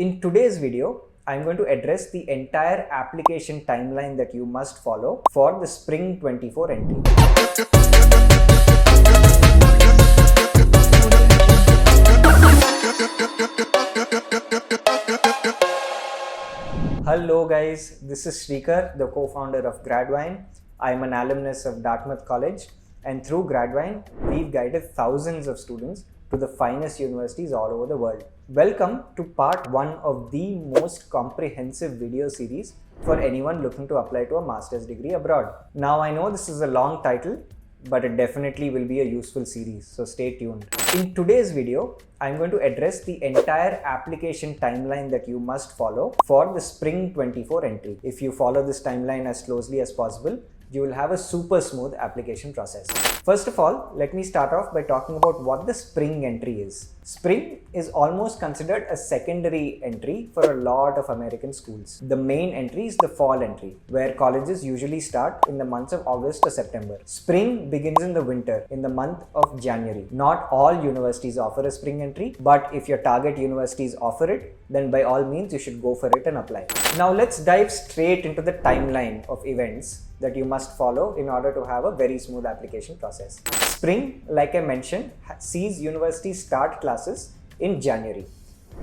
In today's video, I'm going to address the entire application timeline that you must follow for the Spring 24 entry. Hello guys, this is Shrikar, the co-founder of Gradvine. I'm an alumnus of Dartmouth College, and through Gradvine, we've guided thousands of students to the finest universities all over the world. Welcome to part 1 of the most comprehensive video series for anyone looking to apply to a master's degree abroad. Now I know this is a long title, but it definitely will be a useful series, so stay tuned. In today's video, I'm going to address the entire application timeline that you must follow for the Spring 24 entry. If you follow this timeline as closely as possible, you will have a super smooth application process. First of all, let me start off by talking about what the Spring entry is. Spring is almost considered a secondary entry for a lot of American schools. The main entry is the fall entry, where colleges usually start in the months of August or September. Spring begins in the winter, in the month of January. Not all universities offer a spring entry, but if your target universities offer it, then by all means you should go for it and apply. Now let's dive straight into the timeline of events that you must follow in order to have a very smooth application process. Spring, like I mentioned, sees universities start classes in January.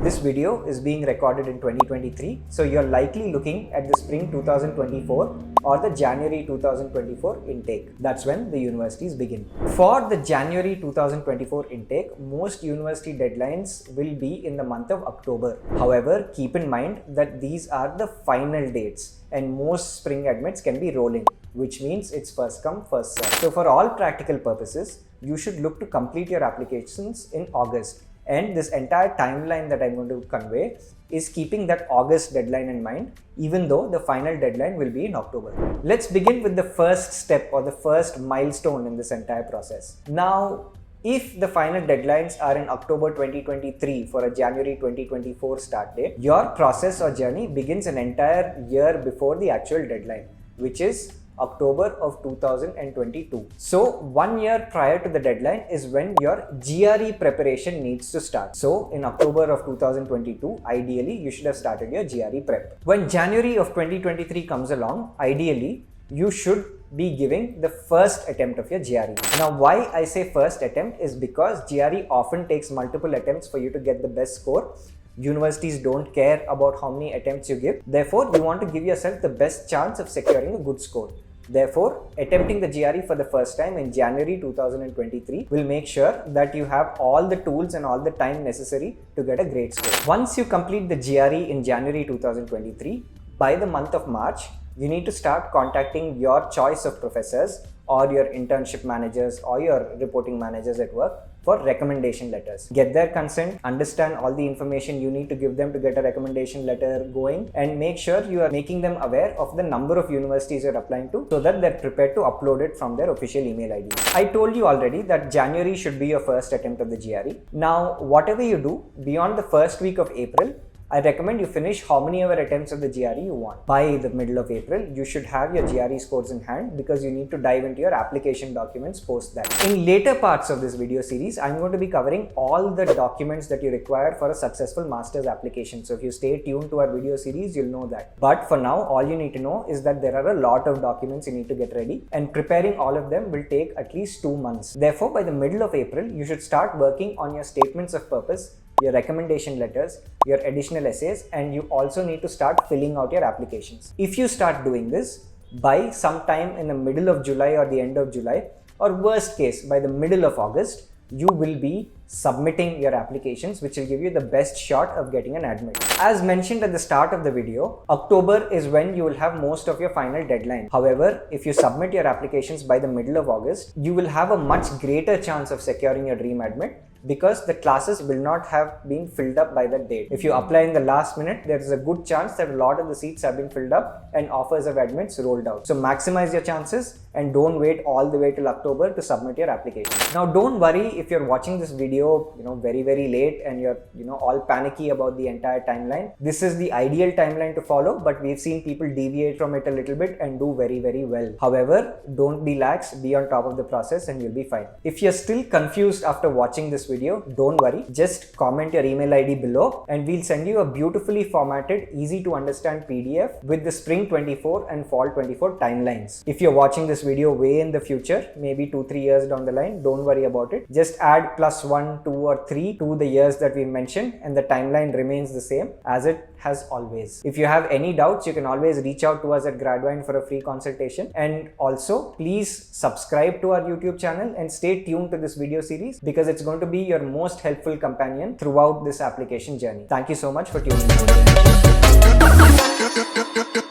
This video is being recorded in 2023, so you're likely looking at the Spring 2024 or the January 2024 intake. That's when the universities begin. For the January 2024 intake, most university deadlines will be in the month of October. However, keep in mind that these are the final dates and most spring admits can be rolling, which means it's first come, first served. So for all practical purposes, you should look to complete your applications in August. And this entire timeline that I'm going to convey is keeping that August deadline in mind, even though the final deadline will be in October. Let's begin with the first step or the first milestone in this entire process. Now, if the final deadlines are in October 2023 for a January 2024 start date, your process or journey begins an entire year before the actual deadline, which is October of 2022. So 1 year prior to the deadline is when your GRE preparation needs to start. So in October of 2022, ideally you should have started your GRE prep. When January of 2023 comes along, ideally you should be giving the first attempt of your GRE. Now why I say first attempt is because GRE often takes multiple attempts for you to get the best score. Universities don't care about how many attempts you give. Therefore, you want to give yourself the best chance of securing a good score. Therefore, attempting the GRE for the first time in January 2023 will make sure that you have all the tools and all the time necessary to get a great score. Once you complete the GRE in January 2023, by the month of March, you need to start contacting your choice of professors or your internship managers or your reporting managers at work for recommendation letters. Get their consent, understand all the information you need to give them to get a recommendation letter going, and make sure you are making them aware of the number of universities you're applying to so that they're prepared to upload it from their official email ID. I told you already that January should be your first attempt of the GRE. Now, whatever you do beyond the first week of April, I recommend you finish how many ever attempts of the GRE you want. By the middle of April, you should have your GRE scores in hand because you need to dive into your application documents post that. In later parts of this video series, I'm going to be covering all the documents that you require for a successful master's application. So if you stay tuned to our video series, you'll know that. But for now, all you need to know is that there are a lot of documents you need to get ready, and preparing all of them will take at least 2 months. Therefore, by the middle of April, you should start working on your statements of purpose, your recommendation letters, your additional essays, and you also need to start filling out your applications. If you start doing this by sometime in the middle of July or the end of July, or worst case by the middle of August, you will be submitting your applications, which will give you the best shot of getting an admit. As mentioned at the start of the video, October is when you will have most of your final deadline. However, if you submit your applications by the middle of August, you will have a much greater chance of securing your dream admit because the classes will not have been filled up by that date. If you apply in the last minute, there is a good chance that a lot of the seats have been filled up and offers of admits rolled out. So maximize your chances and don't wait all the way till October to submit your application. Now don't worry if you're watching this video very late and you're all panicky about the entire timeline. This is the ideal timeline to follow, but we've seen people deviate from it a little bit and do very well. However, don't be lax, be on top of the process and you'll be fine. If you're still confused after watching this video, don't worry. Just comment your email ID below and we'll send you a beautifully formatted, easy to understand PDF with the spring 24 and fall 24 timelines. If you're watching this video way in the future, maybe 2-3 years down the line, don't worry about it. Just add +1, 2 or 3 to the years that we mentioned and the timeline remains the same as it has always. If you have any doubts, you can always reach out to us at Gradvine for a free consultation. And also please subscribe to our YouTube channel and stay tuned to this video series because it's going to be your most helpful companion throughout this application journey. Thank you so much for tuning in.